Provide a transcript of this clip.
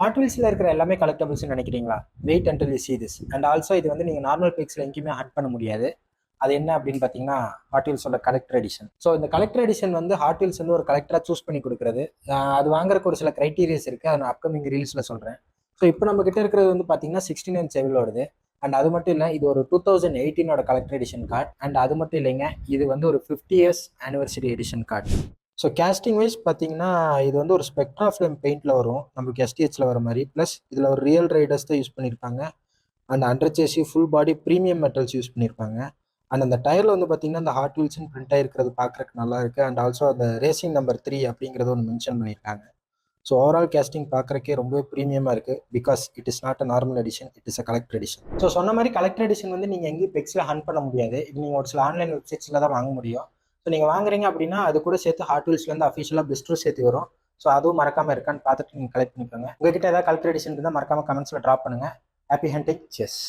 Hot வீல்ஸில் இருக்கிற எல்லாமே கலெக்டபிள்ஸ்னு நினைக்கிறீங்களா? Wait until you see this. And also இது வந்து நீங்கள் நார்மல் பைக்ஸில் எங்கேயுமே ஹட் பண்ண முடியாது. அது என்ன அப்படின்னு பார்த்தீங்கன்னா ஹாட் வீல்ஸோட கலெக்டர் எடிஷன். ஸோ இந்த கலெக்டர் எடிஷன் வந்து ஹாட் வீல்ஸ் வந்து ஒரு கலெக்டராக சூஸ் பண்ணி கொடுக்குறது. அது வாங்குறதுக்கு ஒரு சில கிரைட்டீரியாஸ் இருக்குது. அதை நான் அப்கமிங் ரீல்ஸில் சொல்கிறேன். ஸோ இப்போ நம்ம கிட்ட இருக்கிறது வந்து பார்த்தீங்கன்னா 69 செவிலோடது. அண்ட் அது மட்டும் இல்லை, இது ஒரு 2018 கலெக்டர் எடிஷன் கார்டு. அண்ட் அது மட்டும் இல்லைங்க, இது வந்து ஒரு 50 years anniversary edition card. So casting wise பார்த்தீங்கன்னா இது வந்து ஒரு ஸ்பெக்ட்ரா ஃப்ளேம் பெயிண்டில் வரும், நம்மளுக்கு எஸ்டிஹெச்சில் வர மாதிரி. ப்ளஸ் இதில் ஒரு ரியல் ரைடர்ஸ் தான் யூஸ் பண்ணியிருப்பாங்க. And under chassis full body premium metals use பண்ணியிருப்பாங்க. அண்ட் அந்த டயரில் வந்து பார்த்தீங்கன்னா அந்த ஹாட் வீல்ஸ்னு பிரிண்ட் ஆகிருக்கிறது பார்க்குறக்கு நல்லா இருக்குது. அண்ட் ஆல்சோ அந்த ரேசிங் நம்பர் 3 அப்படிங்கிறது ஒன்று மென்ஷன் பண்ணியிருக்காங்க. ஸோ ஓவரால் கேஸ்டிங் பார்க்குறக்கே ரொம்பவே ப்ரீமியமாக இருக்குது. Because it is not a normal edition, it is a collector edition. So சொன்ன மாதிரி கலெக்டர் எடிஷன் வந்து நீங்கள் எங்கேயும் பெக்ஸில் ஹண்ட் பண்ண முடியாது. இது நீங்கள் ஒரு சில ஆன்லைன் வெப்சைட்ஸில் தான் வாங்க முடியும். ஸோ நீங்கள் வாங்குறீங்க அப்படின்னா அது கூட சேர்த்து ஹாட் வீல்ஸ்லேருந்து அஃபிஷியலாக பிஸ்டரும் சேர்த்து வரும். ஸோ அதுவும் மறக்காமல் இருக்கான்னு பார்த்துட்டு நீங்கள் கலெக்ட் பண்ணிக்கோங்க. உங்ககிட்ட ஏதாவது கலெக்டர் எடிஷன் இருந்தால் மறக்காமல் கமெண்ட்ஸில் ட்ராப் பண்ணுங்கள். Happy hunting. செஸ்.